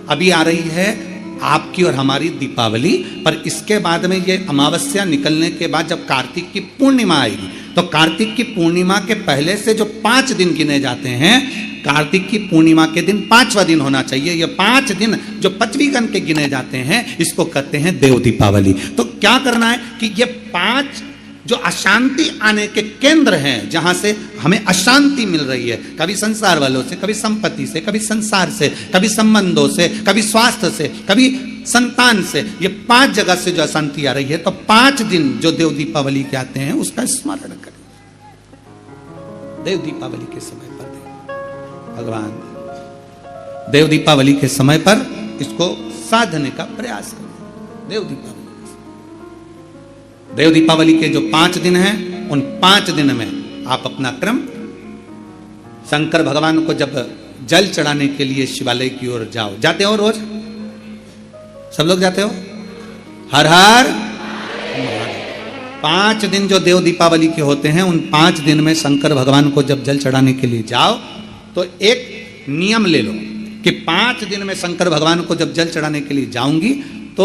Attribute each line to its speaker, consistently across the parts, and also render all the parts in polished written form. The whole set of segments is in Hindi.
Speaker 1: अभी आ रही है आपकी और हमारी दीपावली, पर इसके बाद में ये अमावस्या निकलने के बाद जब कार्तिक की पूर्णिमा आएगी, तो कार्तिक की पूर्णिमा के पहले से जो 5 दिन गिने जाते हैं, कार्तिक की पूर्णिमा के दिन 5वां दिन होना चाहिए। ये 5 दिन जो 5वीं गण के गिने जाते हैं, इसको कहते हैं देव दीपावली। तो क्या करना है कि ये 5 जो अशांति आने के केंद्र हैं, जहां से हमें अशांति मिल रही है, कभी संसार वालों से, कभी संपत्ति से, कभी संसार से, कभी संबंधों से, कभी स्वास्थ्य से, कभी संतान से, ये 5 जगह से जो अशांति आ रही है, तो 5 दिन जो देव दीपावली के आते हैं उसका स्मरण करें। देव दीपावली के समय पर भगवान देव दीपावली के समय पर इसको साधने का प्रयास करें। देव दीपावली के जो 5 दिन हैं, उन 5 दिन में आप अपना क्रम, शंकर भगवान को जब जल चढ़ाने के लिए शिवालय की ओर जाओ, जाते हो रोज? सब लोग जाते हो? हर हर 5 दिन जो देव दीपावली के होते हैं, उन 5 दिन में शंकर भगवान को जब जल चढ़ाने के लिए जाओ, तो एक नियम ले लो कि 5 दिन में शंकर भगवान को जब जल चढ़ाने के लिए जाऊंगी, तो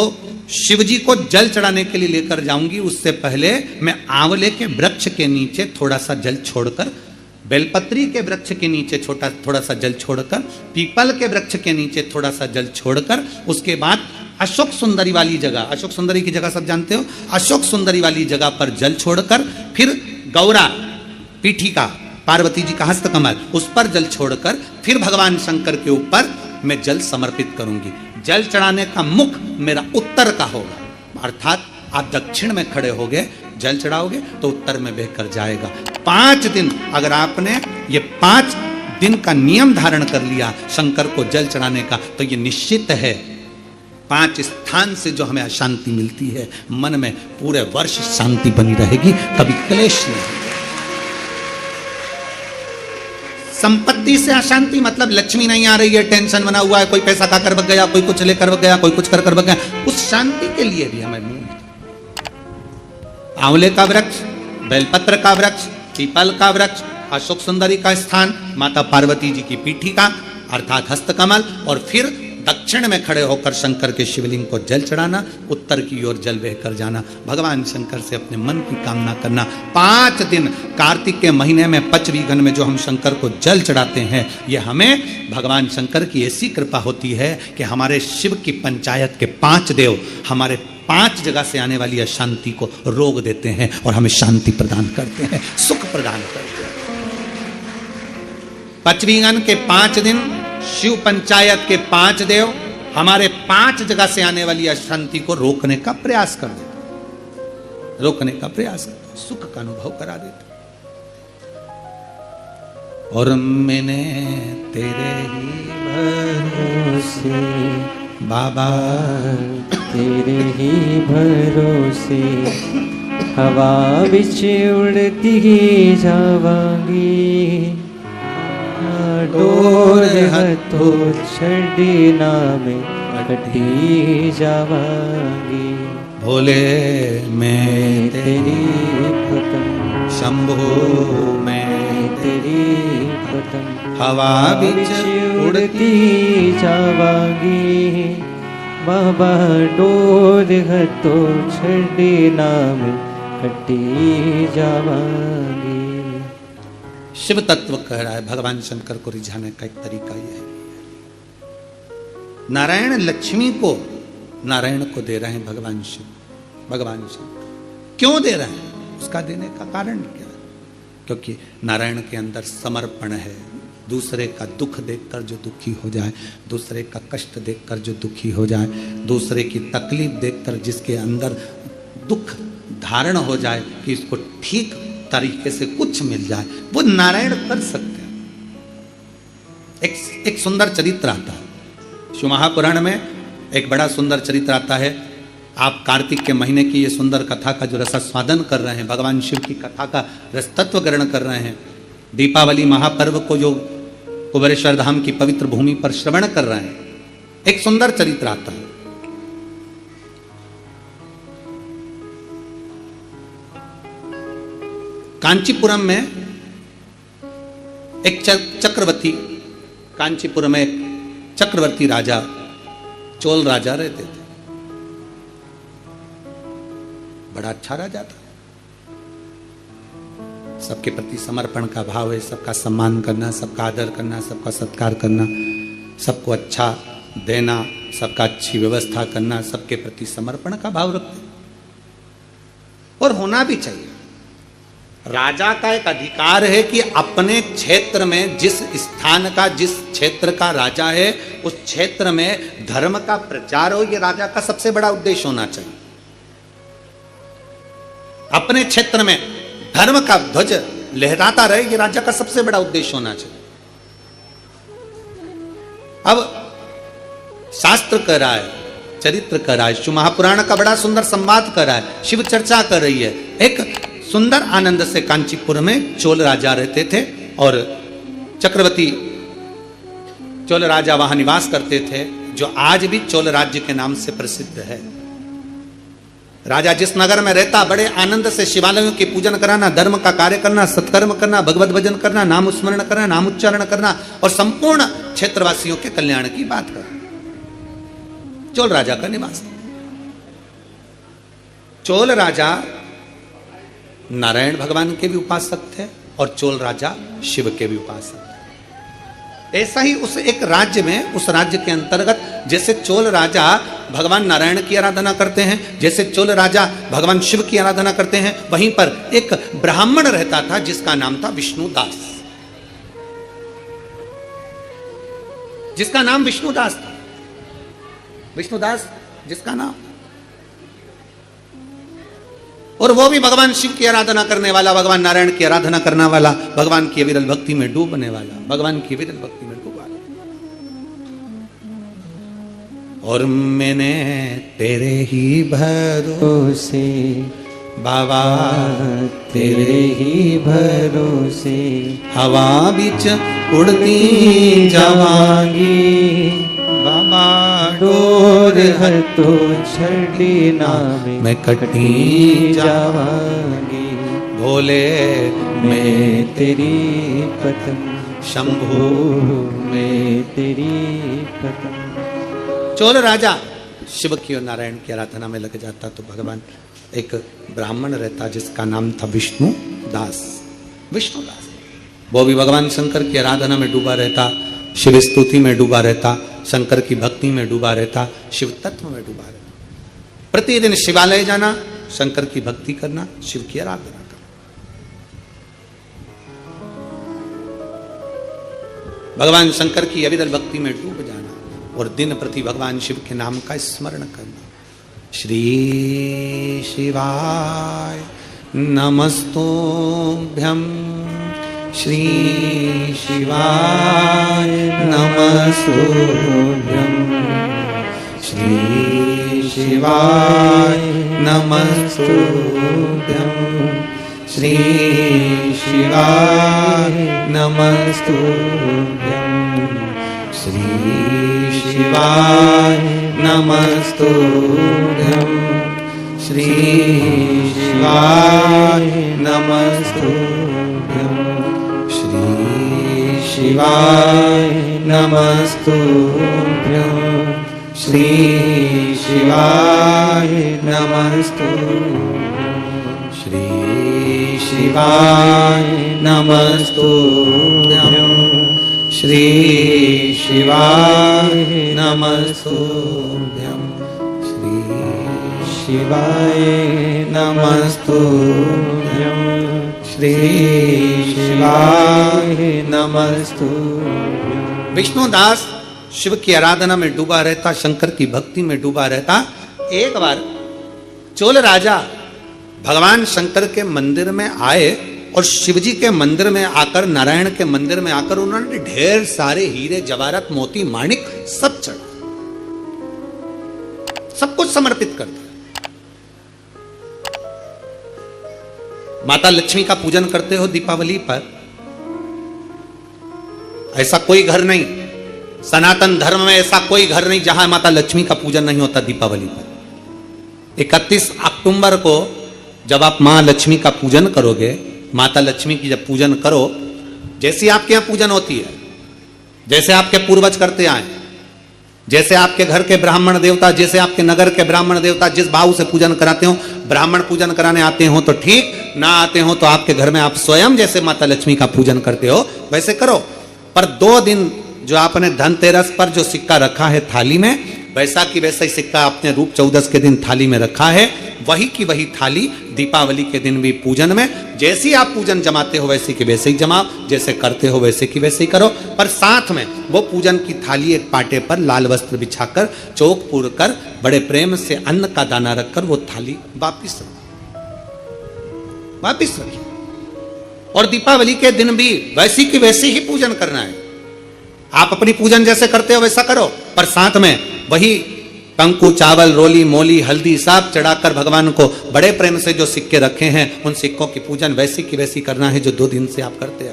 Speaker 1: शिव जी को जल चढ़ाने के लिए लेकर जाऊंगी, उससे पहले मैं आंवले के वृक्ष के नीचे थोड़ा सा जल छोड़कर, बेलपत्री के वृक्ष के नीचे थोड़ा सा जल छोड़कर, पीपल के वृक्ष के नीचे थोड़ा सा जल छोड़कर, उसके बाद अशोक सुंदरी वाली जगह, अशोक सुंदरी की जगह सब जानते हो, अशोक सुंदरी वाली जगह पर जल छोड़कर, फिर गौरा पीठिका, पार्वती जी का हस्तकमल, उस पर जल छोड़कर, फिर भगवान शंकर के ऊपर मैं जल समर्पित करूंगी। जल चढ़ाने का मुख मेरा उत्तर का होगा, अर्थात आप दक्षिण में खड़े होगे, जल चढ़ाओगे तो उत्तर में बहकर जाएगा। 5 दिन अगर आपने ये 5 दिन का नियम धारण कर लिया शंकर को जल चढ़ाने का, तो ये निश्चित है 5 स्थान से जो हमें अशांति मिलती है, मन में पूरे वर्ष शांति बनी रहेगी, कभी क्लेश नहीं। संपत्ति से अशांति मतलब लक्ष्मी नहीं आ रही है, टेंशन बना हुआ है, कोई पैसा खाकर बग गया, कोई कुछ लेकर बग गया, कोई कुछ कर बग गया, उस शांति के लिए भी हमें आंवले का वृक्ष, बेलपत्र का वृक्ष, पीपल का वृक्ष, अशोक सुंदरी का स्थान, माता पार्वती जी की पीठिका अर्थात हस्तकमल, और फिर दक्षिण में खड़े होकर शंकर के शिवलिंग को जल चढ़ाना, उत्तर की ओर जल बहकर जाना, भगवान शंकर से अपने मन की कामना करना। 5 दिन कार्तिक के महीने में 5वीं गण में जो हम शंकर को जल चढ़ाते हैं, ये हमें भगवान शंकर की ऐसी कृपा होती है कि हमारे शिव की पंचायत के 5 देव हमारे 5 जगह से आने वाली अशांति को रोक देते हैं और हमें शांति प्रदान करते हैं, सुख प्रदान करते हैं। 5वीं गण के 5 दिन शिव पंचायत के 5 देव हमारे 5 जगह से आने वाली अशांति को रोकने का प्रयास कर देते, रोकने का प्रयास करते, सुख का अनुभव करा देते। और मैंने तेरे ही भरोसे बाबा, तेरे ही भरोसे हवा बिच उड़ती जावांगी, डोर हथो छड़ी नामे कटी जावांगी। भोले मैं तेरी पतंग, शंभो मैं तेरी पतंग, हवा बिच उड़ती जावांगी, बाबा डोर हथो छड़ी नामे कटी जावांगी। शिव तत्व कह रहा है, भगवान शंकर को रिझाने का एक तरीका यह है। नारायण लक्ष्मी को, नारायण को दे रहे हैं भगवान शिव, भगवान शंकर क्यों दे रहे हैं, उसका देने का कारण क्या है? क्योंकि नारायण के अंदर समर्पण है। दूसरे का दुख देखकर जो दुखी हो जाए, दूसरे का कष्ट देखकर जो दुखी हो जाए, दूसरे की तकलीफ देखकर जिसके अंदर दुख धारण हो जाए कि इसको ठीक तरीके से कुछ मिल जाए, वो नारायण कर सकते हैं। एक सुंदर चरित्र आता है शिव महापुराण में, एक बड़ा सुंदर चरित्र आता है। आप कार्तिक के महीने की ये सुंदर कथा का जो रसास्वादन कर रहे हैं, भगवान शिव की कथा का रसतत्व ग्रहण कर रहे हैं, दीपावली महापर्व को जो कुबेरेश्वर धाम की पवित्र भूमि पर श्रवण कर रहे हैं, एक सुंदर चरित्र आता है। कांचीपुरम में एक चक्रवर्ती, कांचीपुरम में एक चक्रवर्ती राजा चोल राजा रहते थे, बड़ा अच्छा राजा था, सबके प्रति समर्पण का भाव है, सबका सम्मान करना, सबका आदर करना, सबका सत्कार करना, सबको अच्छा देना, सबका अच्छी व्यवस्था करना, सबके प्रति समर्पण का भाव रखते और होना भी चाहिए। राजा का एक अधिकार है कि अपने क्षेत्र में जिस स्थान का, जिस क्षेत्र का राजा है, उस क्षेत्र में धर्म का प्रचार हो, यह राजा का सबसे बड़ा उद्देश्य होना चाहिए। अपने क्षेत्र में धर्म का ध्वज लहराता रहे, यह राजा का सबसे बड़ा उद्देश्य होना चाहिए। अब शास्त्र कह रहा है, चरित्र कर रहा है, शिव महापुराण का बड़ा सुंदर संवाद कर रहा है, शिव चर्चा कर रही है। एक सुंदर आनंद से कांचीपुर में चोल राजा रहते थे और चक्रवर्ती चोल राजा वहां निवास करते थे, जो आज भी चोल राज्य के नाम से प्रसिद्ध है। राजा जिस नगर में रहता, बड़े आनंद से शिवालयों की पूजन कराना, धर्म का कार्य करना, सत्कर्म करना, भगवत भजन करना, नाम स्मरण करना, नाम उच्चारण करना और संपूर्ण क्षेत्रवासियों के कल्याण की बात करना, चोल राजा का निवास था। चोल राजा नारायण भगवान के भी उपासक थे और चोल राजा शिव के भी उपासक थे। ऐसा ही उस एक राज्य में, उस राज्य के अंतर्गत जैसे चोल राजा भगवान नारायण की आराधना करते हैं, जैसे चोल राजा भगवान शिव की आराधना करते हैं, वहीं पर एक ब्राह्मण रहता था जिसका नाम था विष्णुदास, जिसका नाम विष्णुदास था। विष्णुदास जिसका नाम, और वो भी भगवान शिव की आराधना करने वाला, भगवान नारायण की आराधना करने वाला, भगवान की विरल भक्ति में डूबने वाला, भगवान की विरल भक्ति में डूबा। और मैंने तेरे ही भरोसे बाबा, तेरे ही भरोसे हवा बिच उड़ती जावांगी बाबा, डोर हर तो छड़ी ना मैं कटी जावांगी, भोले मैं तेरी पतंग, शंभू मैं तेरी पतंग। चोल राजा शिव की और नारायण की आराधना में लग जाता तो भगवान, एक ब्राह्मण रहता जिसका नाम था विष्णुदास। विष्णुदास वो भी भगवान शंकर की आराधना में डूबा रहता, शिव स्तुति में डूबा रहता, शंकर की भक्ति में डूबा रहता, शिव तत्व में डूबा रहता। प्रतिदिन शिवालय जाना, शंकर की भक्ति करना, शिव की आराधना करना। भगवान शंकर की अविरल भक्ति में डूब जाना और दिन प्रति भगवान शिव के नाम का स्मरण करना। श्री शिवाय नमस्तुभ्यं, श्री शिवाय नमस्तुभ्यं, श्री शिवाय नमस्तुभ्यं, श्री शिवाय नमस्तुभ्यं, श्री शिवाय नमस्तुभ्यं, श्री शिवाय नमस्तुभ्यं, श्री शिवाय नमस्तुभ्यं, श्री शिवाय नमस्तुभ्यं, श्री शिवाय नमस्तुभ्यं, श्री शिवाय नमस्तुभ्यं, श्री शिवाय नमस्तुभ्यं, श्री शिवाय नमस्तुभ्यं। विष्णुदास शिव की आराधना में डूबा रहता, शंकर की भक्ति में डूबा रहता। एक बार चोल राजा भगवान शंकर के मंदिर में आए और शिवजी के मंदिर में आकर, नारायण के मंदिर में आकर उन्होंने ढेर सारे हीरे जवाहरात मोती माणिक सब चढ़ा, सब कुछ समर्पित कर दिया। माता लक्ष्मी का पूजन करते हो दीपावली पर, ऐसा कोई घर नहीं, सनातन धर्म में ऐसा कोई घर नहीं जहां माता लक्ष्मी का पूजन नहीं होता दीपावली पर। 31 अक्टूबर को जब आप मां लक्ष्मी का पूजन करोगे, माता लक्ष्मी की जब पूजन करो, जैसी आपके यहां पूजन होती है, जैसे आपके पूर्वज करते आए, जैसे आपके घर के ब्राह्मण देवता, जैसे आपके नगर के ब्राह्मण देवता जिस भाव से पूजन कराते हो, ब्राह्मण पूजन कराने आते हो तो ठीक, ना आते हो तो आपके घर में आप स्वयं जैसे माता लक्ष्मी का पूजन करते हो वैसे करो। पर 2 दिन जो आपने धनतेरस पर जो सिक्का रखा है थाली में, वैसा की वैसा ही सिक्का आपने रूप चौदस के दिन थाली में रखा है, वही की वही थाली दीपावली के दिन भी पूजन में जैसी आप पूजन जमाते हो वैसे की वैसे ही जमाओ, जैसे करते हो वैसे की वैसे ही करो। पर साथ में वो पूजन की थाली एक पाटे पर लाल वस्त्र बिछाकर चौक पूर कर बड़े प्रेम से अन्न का दाना रखकर वो थाली वापिस रखी। और दीपावली के दिन भी वैसी की वैसी ही पूजन करना है। आप अपनी पूजन जैसे करते हो वैसा करो, पर साथ में वही कंकु, चावल, रोली, मोली, हल्दी सब चढ़ाकर भगवान को बड़े प्रेम से जो सिक्के रखे हैं उन सिक्कों की पूजन वैसी की वैसी करना है जो 2 दिन से आप करते आ।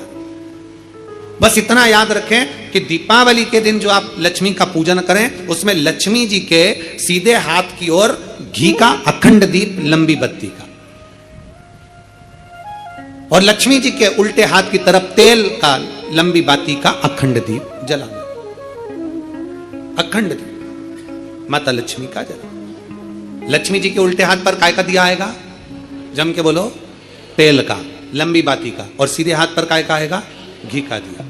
Speaker 1: बस इतना याद रखें कि दीपावली के दिन जो आप लक्ष्मी का पूजन करें उसमें लक्ष्मी जी के सीधे हाथ की ओर घी का अखंड दीप, लंबी बत्ती का, और लक्ष्मी जी के उल्टे हाथ की तरफ तेल का लंबी बाती का अखंड दीप जलाना। अखंड दीप माता लक्ष्मी का जला। लक्ष्मी जी के उल्टे हाथ पर काय का दिया आएगा? जम के बोलो, तेल का, लंबी बाती का, और सीधे हाथ पर काय का आएगा? घी का दिया।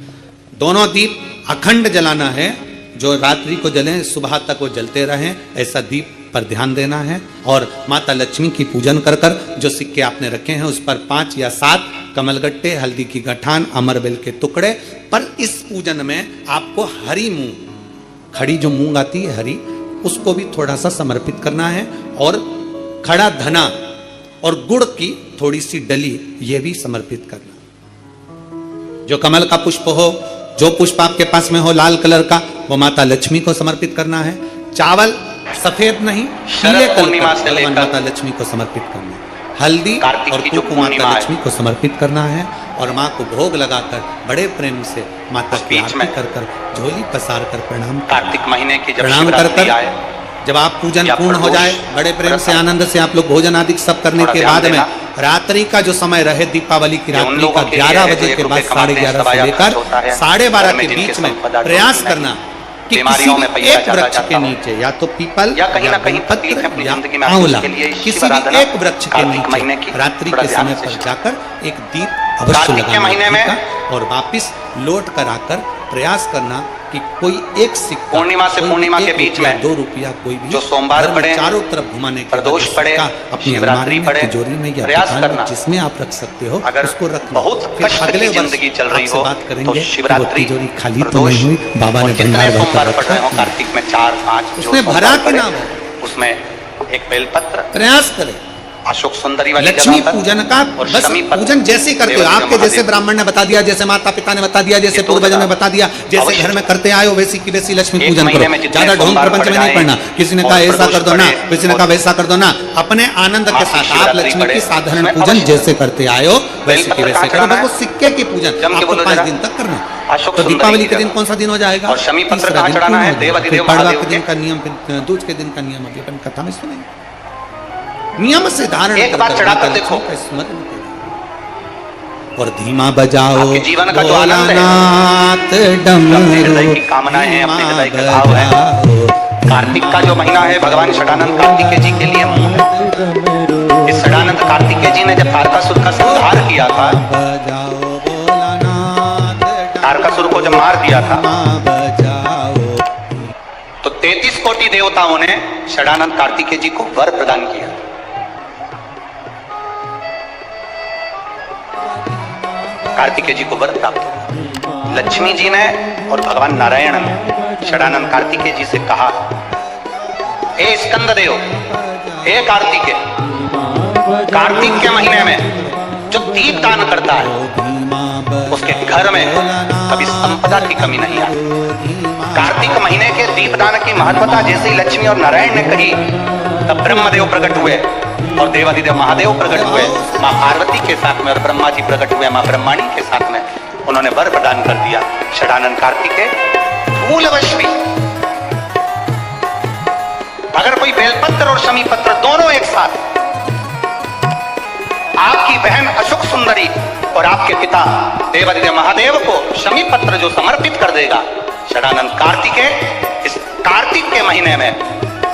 Speaker 1: दोनों दीप अखंड जलाना है, जो रात्रि को जलें सुबह तक वो जलते रहें, ऐसा दीप पर ध्यान देना है। और माता लक्ष्मी की पूजन कर कर जो सिक्के आपने रखे हैं उस पर 5 या 7 कमलगट्टे, हल्दी की गठान, अमरबेल के टुकड़े। पर इस पूजन में आपको हरी मूंग, खड़ी जो मूंग आती है हरी, उसको भी थोड़ा सा समर्पित करना है, और खड़ा धना और गुड़ की थोड़ी सी डली ये भी समर्पित करना। जो कमल का पुष्प हो, जो पुष्प आपके पास में हो लाल कलर का, वो माता लक्ष्मी को समर्पित करना है। चावल सफेद नहीं, पीले कलर का माता लक्ष्मी को समर्पित करना है। हल्दी और कुंकु माता लक्ष्मी को समर्पित करना है, और माँ को भोग लगाकर बड़े प्रेम से माता की आरती कर कर, झोली पसार कर प्रणाम,
Speaker 2: कार्तिक महीने की
Speaker 1: प्रणाम कर कर जब आप पूजन पूर्ण हो जाए, बड़े प्रेम से आनंद से आप लोग भोजन आदि सब करने के बाद में रात्रि का जो समय रहे, दीपावली की रात्रि का 11 बजे के बाद 11:30 से लेकर 12:30 के बीच में प्रयास करना कि किसी एक वृक्ष के नीचे, या तो पीपल
Speaker 2: या कहीं ना कहीं
Speaker 1: पत्र या आंवला, किसी भी एक वृक्ष के नीचे रात्रि के समय पर जाकर एक दीप अवश्य लगाना, और वापिस लौट कर आकर प्रयास करना कि कोई एक सिक्का
Speaker 2: पूर्णिमा से पूर्णिमा के बीच में
Speaker 1: 2 रुपया कोई भी
Speaker 2: जो सोमवार पड़े,
Speaker 1: चारों तरफ घुमाने के
Speaker 2: प्रदोष पड़े,
Speaker 1: अपनी
Speaker 2: शिवरात्रि पड़े,
Speaker 1: तिजोरी में या
Speaker 2: प्रयास करना,
Speaker 1: जिसमें आप रख सकते हो
Speaker 2: अगर
Speaker 1: उसको रखना।
Speaker 2: बहुत
Speaker 1: फिर
Speaker 2: कष्ट
Speaker 1: अगले
Speaker 2: की जिंदगी चल रही हो
Speaker 1: बात करेंगे
Speaker 2: तो शिवरात्रि,
Speaker 1: तिजोरी खाली तो नहीं हुई, बाबा ने
Speaker 2: कितने सोमवार पड़ रहे हो कार्तिक में 4-5
Speaker 1: उसमें भरा के नाम है,
Speaker 2: उसमें एक बेलपत्र
Speaker 1: प्रयास करें।
Speaker 2: अशोक सुंदरी वाली
Speaker 1: लक्ष्मी पूजन का बस पूजन जैसे करते हो, आपके जैसे ब्राह्मण ने बता दिया, जैसे माता पिता ने बता दिया, जैसे पूर्वजों ने बता दिया, जैसे घर में करते आए हो वैसी की वैसी लक्ष्मी पूजन करो। ज्यादा ढोंग प्रपंच में नहीं पढ़ना, किसी ने कहा ऐसा कर दो ना, किसी ने कहा वैसा कर दो ना, अपने आनंद के साथ आप लक्ष्मी की साधारण पूजन जैसे करते आए हो वैसे की वैसे करो। बस वो सिक्के की पूजन आपको 5 दिन तक करना। तो दीपावली के दिन कौन सा दिन हो जाएगा?
Speaker 2: और शमी पत्र कहाँ चढ़ाना है? देवाधिदेव
Speaker 1: पड़वा
Speaker 2: महादेव
Speaker 1: के दिन का नियम, फिर दूज के दिन का नियम अभी अपन कथा में सुनेंगे। नियम से धारण
Speaker 2: एक बार चढ़ाकर देखो,
Speaker 1: और धीमा बजाओ
Speaker 2: आपके जीवन का जो आनंद है,
Speaker 1: अपने
Speaker 2: हृदय की कामनाएं हैं, अपने हृदय का भाव है। कार्तिक का जो महीना है भगवान षडानंद कार्तिकेय जी के लिए मूल है। इस षडानंद कार्तिकेय जी ने जब तारकासुर का संहार किया था, तारकासुर को जब मार दिया था, तो 33 कोटि देवताओं ने षडानंद कार्तिकेय जी को वर प्रदान किया। कार्तिकेय जी को वर प्राप्त हुआ। लक्ष्मी जी ने और भगवान नारायण ने षडानंद कार्तिकेय जी से कहा, हे स्कंद देव, हे कार्तिकेय, कार्तिक के महीने में जो दीप दान करता है उसके घर में कभी संपदा की कमी नहीं आती। कार्तिक महीने के दीपदान की महत्वता जैसे ही लक्ष्मी और नारायण ने कही, तब ब्रह्मदेव प्रकट हुए और देवाधिदेव महादेव प्रकट हुए माँ पार्वती के साथ में, और ब्रह्मा जी प्रकट हुए माँ ब्रह्माणी के साथ में। उन्होंने वर प्रदान कर दिया। षडानंद कार्तिकेय फूलवश भी, अगर कोई बेलपत्र और शमी पत्र दोनों एक साथ आपकी बहन अशोक सुंदरी और आपके पिता देवाधिदेव महादेव को शमी पत्र जो समर्पित कर देगा, षडानंद कार्तिकेय इस कार्तिक के महीने में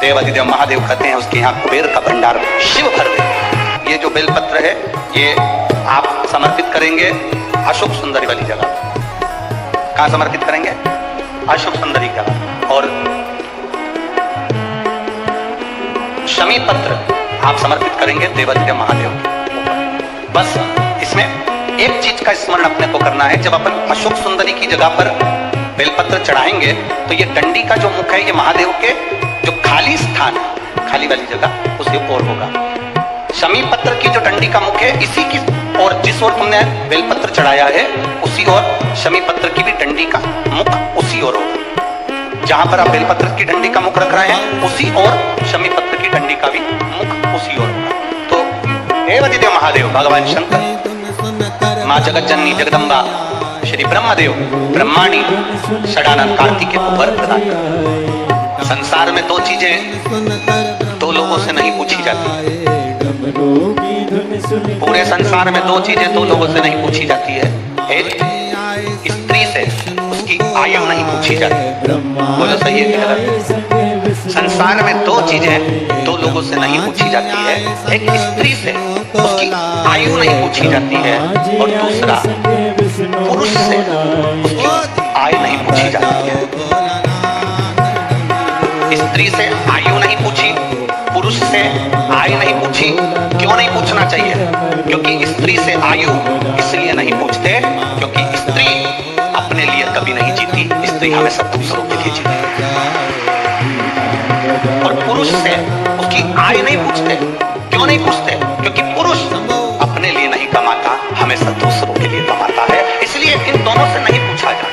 Speaker 2: देवाधिदेव महादेव कहते हैं उसके यहाँ कुबेर का भंडार शिव भर दे। ये जो बेलपत्र है ये आप समर्पित करेंगे अशोक सुंदरी वाली जगह। कहाँ समर्पित करेंगे? अशोक सुंदरी जगह। और शमी पत्र आप समर्पित करेंगे देवाधिदेव महादेव के। बस इसमें एक चीज का स्मरण अपने को करना है, जब अपन अशोक सुंदरी की जगह पर बेलपत्र चढ़ाएंगे तो ये डंडी का जो मुख है ये महादेव के जो खाली स्थान है, खाली वाली जगह उसी ओर होगा। शमी पत्र की जो डंडी का मुख है इसी की और जिस ओर तुमने बेलपत्र चढ़ाया है उसी ओर शमी पत्र की भी डंडी का मुख उसी ओर होगा। जहां पर आप बेलपत्र की डंडी का मुख रख रहे हैं उसी ओर शमी पत्र की डंडी का भी मुख उसी ओर होगा। तो देवाधिदेव महादेव भगवान शंकर, माँ जगत जननी जगदम्बा, श्री ब्रह्मदेव ब्रह्माणी षडानन कार्तिकेय को वर प्रदान करते। संसार में दो चीजें दो लोगों से नहीं पूछी जाती। पूरे संसार में दो चीजें दो लोगों से नहीं पूछी जाती है। एक स्त्री से उसकी आयु नहीं पूछी जाती। बोलो सही है क्या गलत? संसार में दो चीजें दो लोगों से नहीं पूछी जाती है। एक स्त्री से उसकी आयु नहीं पूछी जाती है और दूसरा पुरुष से उसकी आयु नहीं पूछी जाती है। स्त्री से आयु नहीं पूछी, पुरुष से आयु नहीं पूछी। क्यों नहीं पूछना चाहिए? क्योंकि स्त्री से आयु इसलिए नहीं पूछते क्योंकि स्त्री अपने लिए कभी नहीं जीती, स्त्री हमेशा दूसरों के लिए जीती। और पुरुष से उसकी आयु नहीं पूछते। क्यों नहीं पूछते? क्योंकि पुरुष अपने लिए नहीं कमाता, हमेशा दूसरों के लिए कमाता है, इसलिए इन दोनों से नहीं पूछा जाता।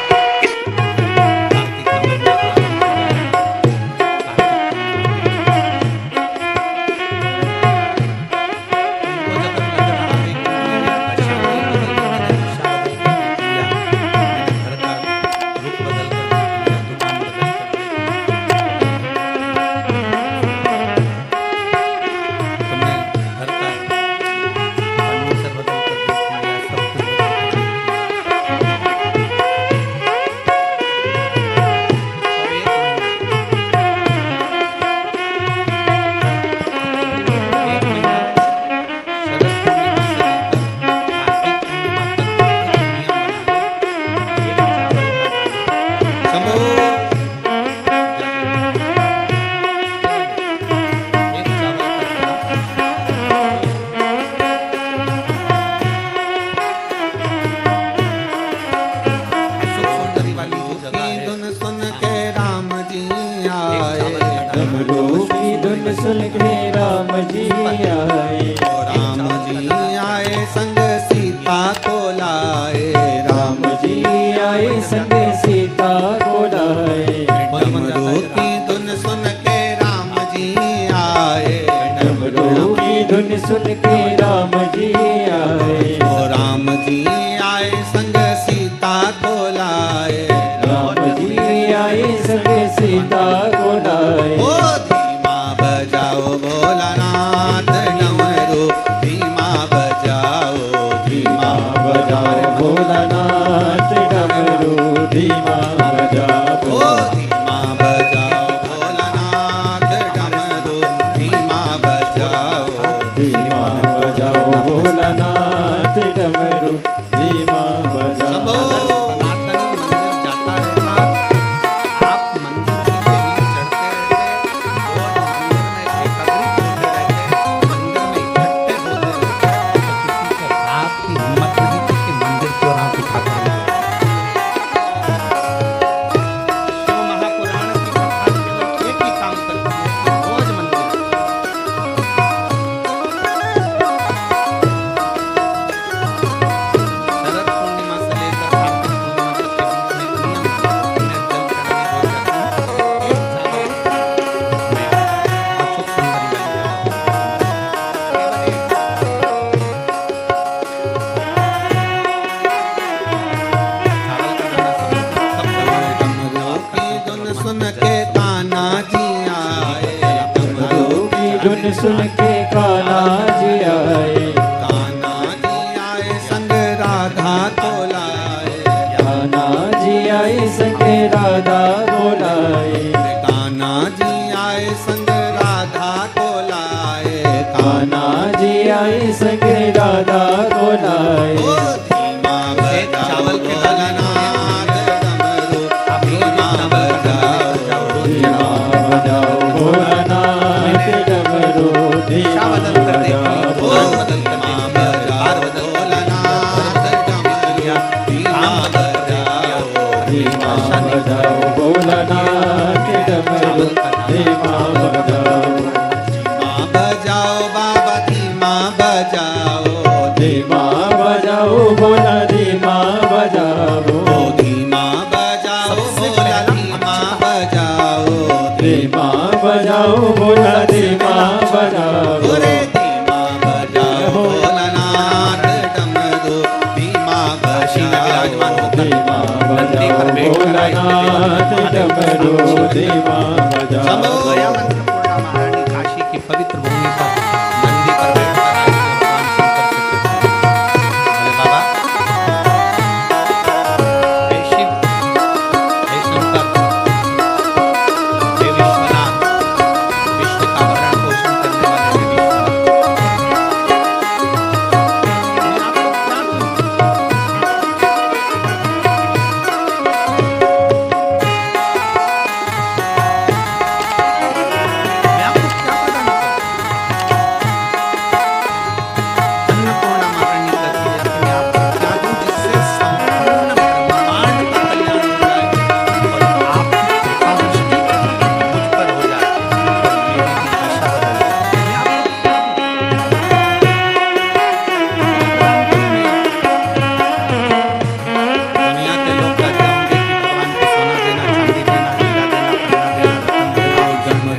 Speaker 3: सुन के राम जी आए,
Speaker 1: राम जी आए संग सीता को लाए,
Speaker 3: राम जी आए संग सीता को लाए।
Speaker 1: डमरू की धुन सुन के राम जी आए,
Speaker 3: डमरू की धुन सुन के राम जी आए।
Speaker 1: ओ राम जी आए संग सीता को लाए,
Speaker 3: राम जी आए संग सीता को लाए।
Speaker 1: ओ धीमा बजाओ भोलानाथ डमरू, धीमा बजाओ, धीमा
Speaker 3: बजाओ भोलानाथ डमरू, धीमा बजाओ।
Speaker 1: ओ धीमा बजाओ भोलानाथ डमरू, धीमा बजाओ,
Speaker 3: धीमा बजाओ भोलानाथ डमरू, धीमा
Speaker 1: सबो
Speaker 3: बजाओ।
Speaker 1: सनातनी मंदिर जाता रहता, आप मंदिर के सीढ़ी चढ़ते रहते और मंदिर में एकत्रित होते रहते, मंदिर में इकट्ठे होते रहते, तो किसी के बाप की हिम्मत नहीं थी कि मंदिर की ओर आंख उठाकर देखे। शिव महापुराण की कथा केवल एक ही काम करती है कि रोज मंदिर शरद पूर्णिमा से लेकर कार्तिक पूर्णिमा तक के बीच में नियम मैं जल चढ़ाने रोज जाता हूँ। एक साल मैं अशोक सुंदरी वाली जगह की धुन सुन के कान्हा जी आए,
Speaker 3: डमरू की धुन सुन के कान्हा जी आए।
Speaker 1: कान्हा जी आए संग राधा को लाए,
Speaker 3: कान्हा जी आए संग राधा को लाए।
Speaker 1: कान्हा आए संग राधा को लाए,
Speaker 3: कान्हा जी आए संग राधा को लाए।
Speaker 1: ओ धीमा बजाओ चावल के भोलानाथ डमरू, धीमा बजाओ,
Speaker 3: धीमा बजाओ भोलानाथ डमरू, धीमा बजाओ धीमा बजाओ भोलानाथ डमरू, धीमा बजाओ।
Speaker 1: धीमा बजाओ बाबा धीमा बजाओ,
Speaker 3: धीमा बजाओ भोला धीमा बजाओ,
Speaker 1: धीमा बजाओ भोला धीमा बजाओ,
Speaker 3: धीमा बजाओ भोला धीमा बजाओ।
Speaker 1: रे धीमा बजाओ भोलानाथ डमरू, धीमा बजाओ,
Speaker 3: धीमा बजाओ भोलानाथ डमरू, धीमा बजाओ।
Speaker 1: अन्नपूर्णा महारानी काशी की पवित्र भूमि पर नंदी पर बैठकर आए भगवान शंकर से पूछा, बोले बाबा हे शिव, हे शंकर, हे विश्वनाथ, विश्व का भरण पोषण करने वाले हे विश्वनाथ, मैं आपको क्या दूं? मैं आपको क्या प्रदान करूं? अन्नपूर्णा महारानी कहती है कि मैं आपको क्या दूं जिससे संपूर्ण ब्रह्मांड का कल्याण हो जाए और आपकी कृपा दृष्टि मुझ पर हो जाए और मेरी भी दशा बदल जाए। मैं आपको क्या दूं? दुनिया के लोग कहते होंगे कि भगवान को सोना देना, चांदी देना, हीरा देना, कपड़ा देना,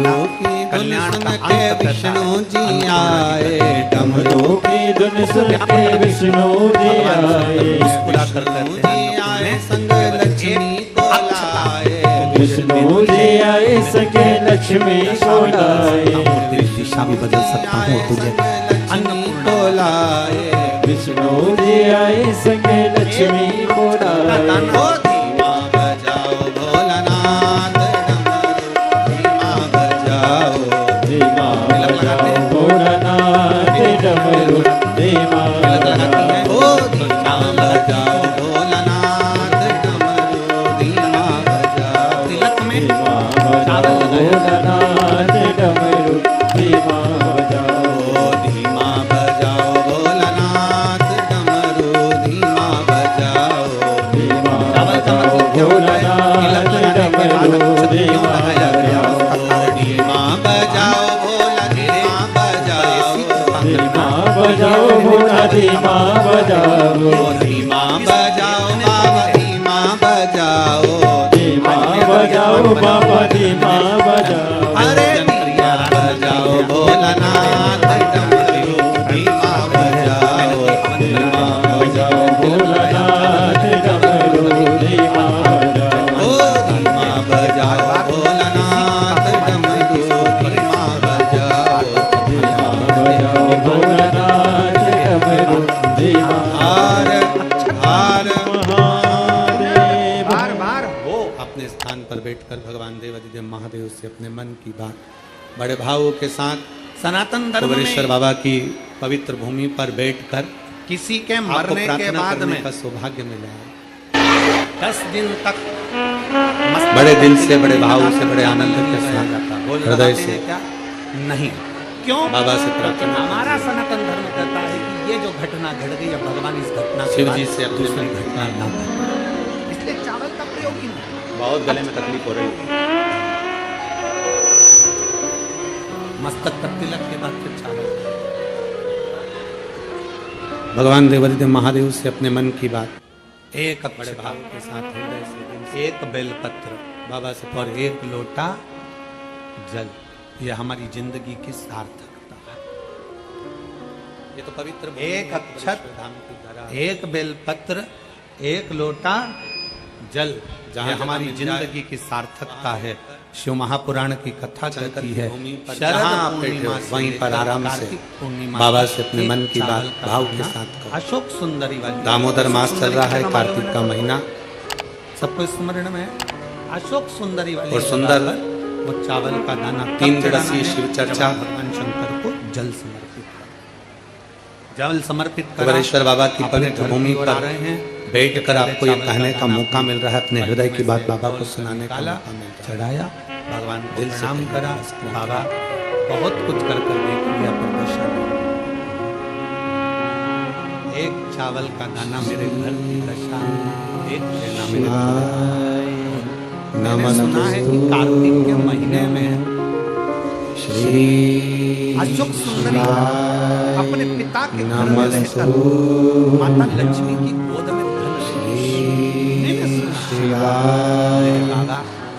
Speaker 1: रत्न देना, कल्याण का अंत
Speaker 4: विष्णु जी आए,
Speaker 3: डमरू की धुन सुन के विष्णु जी आए,
Speaker 1: मुस्कुरा कर कहते
Speaker 4: जी
Speaker 1: हैं
Speaker 4: आए संग लक्ष्मी को लाए,
Speaker 3: विष्णु जी आए सके लक्ष्मी को लाए,
Speaker 1: तेरी दिशा भी बदल सकता हूँ तुझे
Speaker 4: लक्ष्मी को लाए।
Speaker 3: विष्णु जी आए सके लक्ष्मी को लाए।
Speaker 4: ओ धीमा बजाओ भोलानाथ डमरू, धीमा बजाओ,
Speaker 3: धीमा बजाओ भोलानाथ डमरू, धीमा बजाओ।
Speaker 4: ओ धीमा बजाओ भोलानाथ डमरू, धीमा बजाओ।
Speaker 1: तिलक में
Speaker 3: धीमा बजाओ भोलानाथ डमरू, धीमा बजाओ।
Speaker 4: ओ धीमा बजाओ भोलानाथ डमरू, धीमा बजाओ।
Speaker 3: धीमा बजाओ भोलानाथ डमरू, धीमा बजाओ।
Speaker 4: धीमा बजाओ भोला धीमा बजाओ,
Speaker 3: धीमा बजाओ भोला धीमा बजाओ,
Speaker 4: ओ धीमा बजाओ बाबा धीमा बजाओ,
Speaker 3: धीमा बजाओ बाबा धीमा बजाओ।
Speaker 4: अरे धीमा बजाओ भोलानाथ डमरू, धीमा बजाओ, धीमा
Speaker 3: बजाओ भोलानाथ डमरू, धीमा बजाओ।
Speaker 4: ओ धीमा बजाओ भोलानाथ डमरू, धीमा बजाओ।
Speaker 3: धीमा बजाओ भोलानाथ डमरू, धीमा
Speaker 4: हार हार
Speaker 3: महादेव।
Speaker 1: बार बार हो अपने स्थान पर बैठकर भगवान देवादिदेव महादेव से अपने मन की बात बड़े भावों के साथ सनातन धर्म
Speaker 2: कुबेरेश्वर
Speaker 1: में
Speaker 2: बाबा की पवित्र भूमि पर बैठकर
Speaker 1: किसी के
Speaker 2: आपको
Speaker 1: मरने के
Speaker 2: प्रार्थना
Speaker 1: बाद
Speaker 2: करने
Speaker 1: में
Speaker 2: का सौभाग्य मिला है।
Speaker 1: 10 दिन तक
Speaker 2: बड़े दिल से, बड़े भाव से, बड़े आनंद के साथ
Speaker 1: बोल
Speaker 2: हृदय
Speaker 1: लगाते
Speaker 2: से
Speaker 1: हैं क्या? नहीं क्यों?
Speaker 2: बाबा से प्रार्थना
Speaker 1: हमारा सनातन धर्म कहता है कि ये जो घटना घट गई अब भगवान इस घटना के
Speaker 2: शिव
Speaker 1: बाद
Speaker 2: जी से अपने
Speaker 1: दूसरी
Speaker 2: मन की
Speaker 1: घटना ना घटे। इसलिए चावल का प्रयोग ही नहीं।
Speaker 2: बहुत गले में तकलीफ हो रही है।
Speaker 1: मस्तक पर तिलक के बाद फिर चावल।
Speaker 2: भगवान देवादिदेव महादेव से अपने मन की बात
Speaker 1: एक बड़े भाव के साथ हृदय से एक बेलपत्र बाबा से और एक लोटा जल, ये हमारी जिंदगी की सार्थकता है।
Speaker 2: ये तो पवित्र
Speaker 1: एक अक्षत,
Speaker 2: धाम की धरा,
Speaker 1: एक बेलपत्र, एक लोटा जल,
Speaker 2: जहाँ
Speaker 1: ये हमारी
Speaker 2: जहाँ
Speaker 1: जिंदगी की सार्थकता है। शिव महापुराण की कथा कहती है
Speaker 2: भूमि पर
Speaker 1: शरद
Speaker 2: जहाँ आप
Speaker 1: पूर्णिमा
Speaker 2: बैठे हो, वहीं पर आराम से
Speaker 1: कार्तिक पूर्णिमा
Speaker 2: बाबा
Speaker 1: तक
Speaker 2: से अपने
Speaker 1: एक
Speaker 2: मन की
Speaker 1: चावल
Speaker 2: बात
Speaker 1: का
Speaker 2: भाव के
Speaker 1: खाना,
Speaker 2: साथ करो।
Speaker 1: अशोक सुंदरी वाली
Speaker 2: दामोदर मास चल रहा है, कार्तिक का महीना,
Speaker 1: सबको स्मरण में है? अशोक सुंदरी वाली
Speaker 2: और सुंदर
Speaker 1: वो चावल का दाना
Speaker 2: 3 दिवसीय शिव चर्चा
Speaker 1: भगवान शंकर को जल समर्पित करा। जल समर्पित करा।
Speaker 2: वरेश्वर बाबा की पवित्र भूमि
Speaker 1: आ
Speaker 2: पर
Speaker 1: रहे हैं,
Speaker 2: बैठकर आपको ये कहने का मौका मिल रहा है, अपने हृदय की बात बाबा को सुनाने का
Speaker 1: काला
Speaker 2: मौका मिल रहा है।
Speaker 1: चढ़ाया, भगवान को
Speaker 2: दिल से
Speaker 1: प्रणाम
Speaker 2: करा।
Speaker 1: करा। बाबा बहुत कुछ कर देख लिया पर दशा नहीं। एक चावल का दाना मेरे घर की दशा, एक लेना मेरे घर। मैंने सुना है कि कार्तिक के महीने में अशोक सुंदरी अपने पिता के घर में रहकर माता लक्ष्मी की गोद में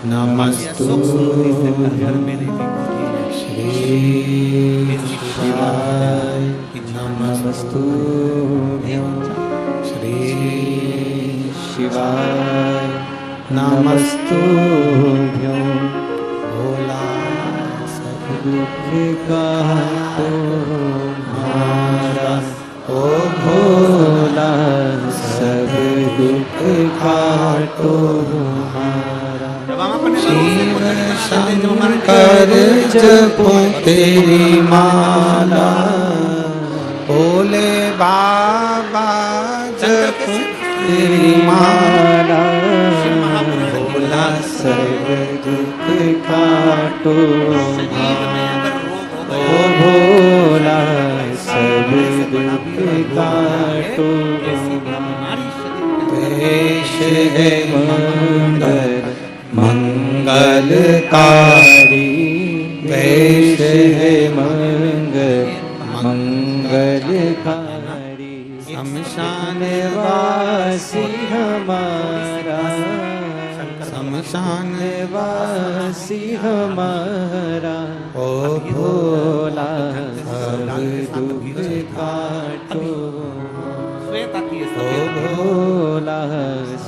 Speaker 1: धन अशोक सुंदरी से घर में नहीं
Speaker 3: शिवाय नमस्तुभ्यं भोला सब दुख का तुम्हारा ओ भोला सब दुख का तुम्हारा
Speaker 1: कर जपो तेरी माला भोले बाबा जपो तेरी माला
Speaker 3: भोला सब दुख काटो ओ भोला सब दुख काटो देश है मंगलकारी देश है मंगलकारी शमशान वासी हमारा शमशान वासी हमारा ओ भोला सब दुख काटो ओ भोला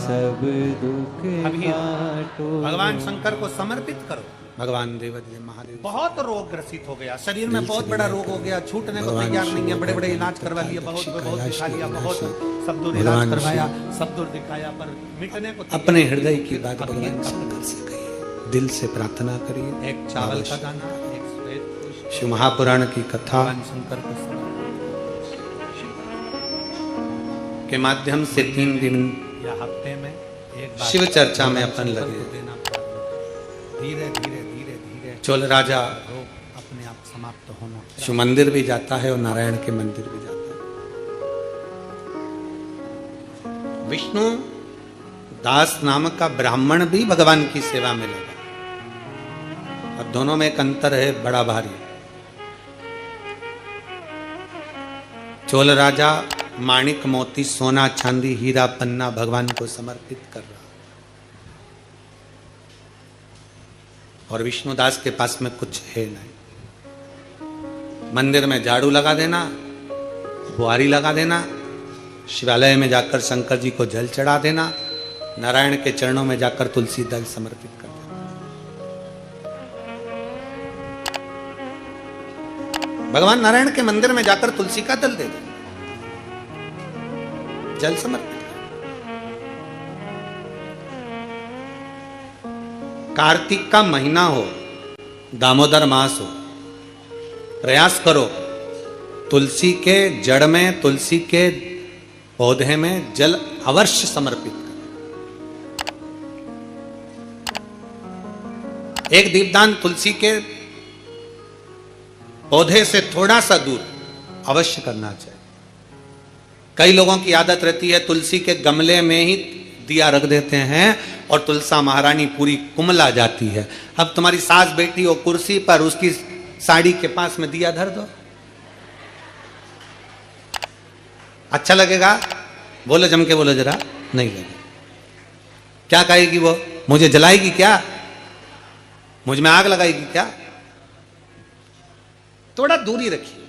Speaker 3: सब दुख काटो।
Speaker 1: भगवान शंकर को समर्पित करो।
Speaker 2: भगवान देवदेव महादेव
Speaker 1: बहुत रोग ग्रसित हो गया, शरीर में बहुत बड़ा रोग हो गया, छूटने को तैयार नहीं है, बड़े बड़े इलाज करवा लिए, बहुत दिखा लिया, बहुत सब दूर इलाज करवाया, सब दूर दिखाया, पर मिटने को
Speaker 2: अपने हृदय की बात भगवान शंकर से कहिए, दिल से प्रार्थना करिए।
Speaker 1: एक चावल का दाना, एक श्वेत पुष्प,
Speaker 2: शिव महापुराण की कथा
Speaker 1: भगवान शंकर को
Speaker 2: के माध्यम से 3 दिन
Speaker 1: या हफ्ते में एक बार
Speaker 2: शिव चर्चा में अपन
Speaker 1: शंकर
Speaker 2: लगे।
Speaker 1: को देना पड़ा। धीरे धीरे धीरे धीरे
Speaker 2: चोल राजा
Speaker 1: रोग अपने आप समाप्त होना।
Speaker 2: शिव मंदिर भी जाता है और नारायण के मंदिर भी जाता है। विष्णु दास नामक का ब्राह्मण भी भगवान की सेवा में लगा। अब दोनों में एक अंतर है बड़ा भारी। चोल राजा माणिक मोती सोना चांदी हीरा पन्ना भगवान को समर्पित कर रहा, और विष्णुदास के पास में कुछ है नहीं। मंदिर में झाड़ू लगा देना, बुआरी लगा देना, शिवालय में जाकर शंकर जी को जल चढ़ा देना, नारायण के चरणों में जाकर तुलसी दल समर्पित कर देना। भगवान नारायण के मंदिर में जाकर तुलसी का दल दे दो, जल समर्पित कर। कार्तिक का महीना हो, दामोदर मास हो, प्रयास करो तुलसी के जड़ में, तुलसी के पौधे में जल अवश्य समर्पित करो। एक दीपदान तुलसी के पौधे से थोड़ा सा दूर अवश्य करना चाहिए। कई लोगों की आदत रहती है तुलसी के गमले में ही दिया रख देते हैं और तुलसा महारानी पूरी कुमला जाती है। अब तुम्हारी सास बेटी हो कुर्सी पर, उसकी साड़ी के पास में दिया धर दो, अच्छा लगेगा? बोलो जम के बोलो जरा, नहीं लगेगा। क्या कहेगी वो? मुझे जलाएगी क्या? मुझ में आग लगाएगी क्या? थोड़ा दूरी रखिए।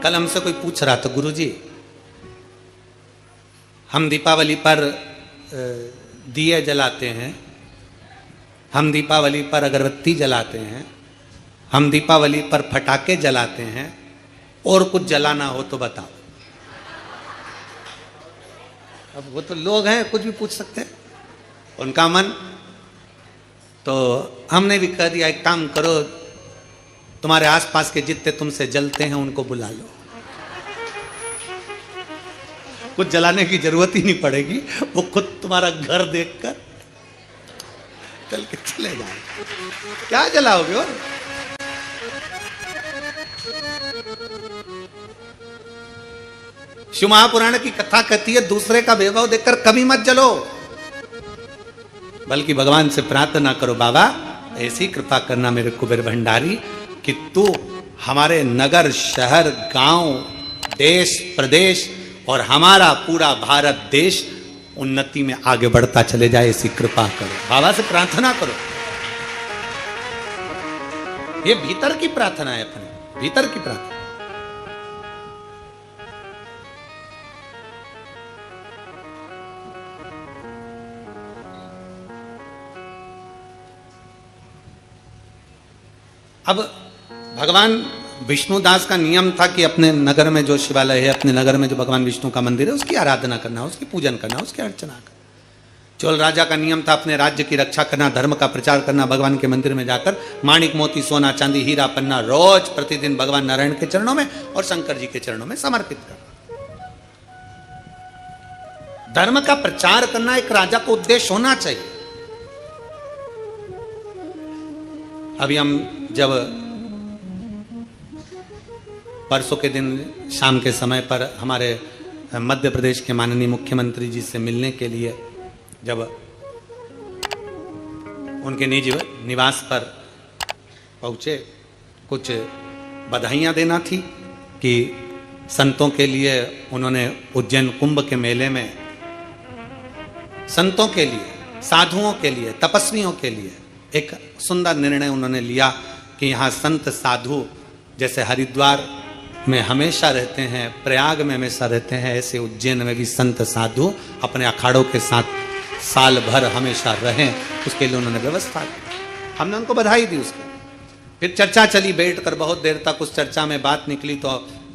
Speaker 2: कल हमसे कोई पूछ रहा था, गुरुजी हम दीपावली पर
Speaker 1: दिए जलाते हैं, हम दीपावली पर अगरबत्ती जलाते हैं, हम दीपावली पर फटाके जलाते हैं, और कुछ जलाना हो तो बताओ। अब वो तो लोग हैं, कुछ भी पूछ सकते हैं, उनका मन। तो हमने भी कह दिया एक काम करो, तुम्हारे आसपास के जितने तुमसे जलते हैं उनको बुला लो, कुछ जलाने की जरूरत ही नहीं पड़ेगी, वो खुद तुम्हारा घर देखकर चल के चले जाए। क्या जलाओगे? और शिव महापुराण की कथा कहती है दूसरे का वैभव देखकर कभी मत जलो, बल्कि भगवान से प्रार्थना करो, बाबा ऐसी कृपा करना मेरे कुबेर भंडारी कि तू हमारे नगर, शहर, गांव, देश, प्रदेश और हमारा पूरा भारत देश उन्नति में आगे बढ़ता चले जाए, ऐसी कृपा करो। बाबा से प्रार्थना करो। ये भीतर की प्रार्थना है, अपने भीतर की प्रार्थना। अब भगवान विष्णुदास का नियम था कि अपने नगर में जो शिवालय है, अपने नगर में जो भगवान विष्णु का मंदिर है, उसकी आराधना करना, उसकी पूजन करना, उसकी अर्चना करना। चोल राजा का नियम था अपने राज्य की रक्षा करना, धर्म का प्रचार करना, भगवान के मंदिर में जाकर माणिक मोती सोना चांदी हीरा पन्ना रोज प्रतिदिन भगवान नारायण के चरणों में और शंकर जी के चरणों में समर्पित करना। धर्म का प्रचार करना एक राजा का उद्देश्य होना चाहिए। अभी हम जब परसों के दिन शाम के समय पर हमारे मध्य प्रदेश के माननीय मुख्यमंत्री जी से मिलने के लिए जब उनके निज निवास पर पहुंचे, कुछ बधाइयां देना थी कि संतों के लिए उन्होंने उज्जैन कुंभ के मेले में संतों के लिए, साधुओं के लिए, तपस्वियों के लिए एक सुंदर निर्णय उन्होंने लिया कि यहाँ संत साधु जैसे हरिद्वार में हमेशा रहते हैं, प्रयाग में हमेशा रहते हैं, ऐसे उज्जैन में भी संत साधु अपने अखाड़ों के साथ साल भर हमेशा रहें, उसके लिए उन्होंने व्यवस्था की। हमने उनको बधाई दी। उसके फिर चर्चा चली बैठकर बहुत देर तक। उस चर्चा में बात निकली तो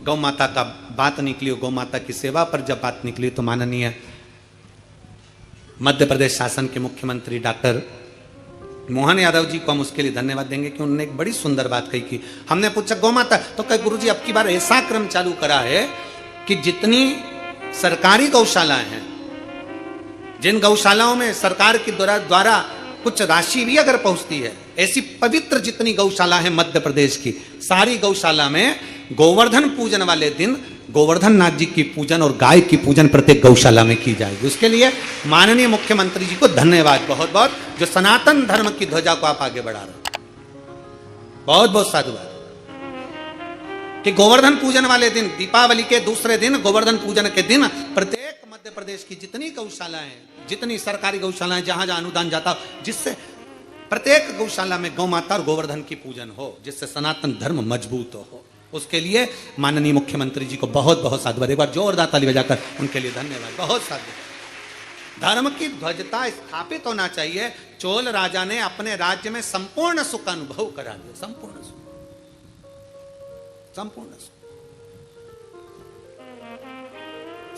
Speaker 1: गौ माता का बात निकली, गौ माता की सेवा पर जब बात निकली तो माननीय मध्य प्रदेश शासन के मुख्यमंत्री डॉक्टर मोहन यादव जी को हम उसके लिए धन्यवाद देंगे कि उन्होंने एक बड़ी सुंदर बात कही कि हमने पूछा गौ माता, तो कहे गुरुजी अब की बार ऐसा क्रम चालू करा है कि जितनी सरकारी गौशालाएं हैं, जिन गौशालाओं में सरकार के द्वारा कुछ राशि भी अगर पहुंचती है, ऐसी पवित्र जितनी गौशाला है मध्य प्रदेश की, सारी गौशाला में गोवर्धन पूजन वाले दिन गोवर्धन नाथ जी की पूजन और गाय की पूजन प्रत्येक गौशाला में की जाएगी। उसके लिए माननीय मुख्यमंत्री जी को धन्यवाद बहुत बहुत, जो सनातन धर्म की ध्वजा को आप आगे बढ़ा रहे हो। बहुत बहुत साधुवाद कि गोवर्धन पूजन वाले दिन, दीपावली के दूसरे दिन, गोवर्धन पूजन के दिन प्रत्येक मध्य प्रदेश की जितनी गौशालाएं, जितनी सरकारी गौशालाएं, जहां जहां अनुदान जाता, जिससे प्रत्येक गौशाला में गौ माता और गोवर्धन की पूजन हो, जिससे सनातन धर्म मजबूत हो। उसके लिए माननीय मुख्यमंत्री जी को बहुत बहुत साधुवाद। एक बार जोरदार ताली बजाकर उनके लिए धन्यवाद। बहुत साधुवाद। धर्म की ध्वजता स्थापित होना चाहिए। चोल राजा ने अपने राज्य में संपूर्ण सुख अनुभव करा दिया, संपूर्ण सुख, संपूर्ण सुख।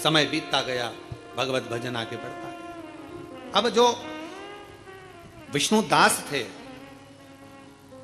Speaker 1: समय बीतता गया, भगवत भजन आगे बढ़ता गया। अब जो विष्णु दास थे,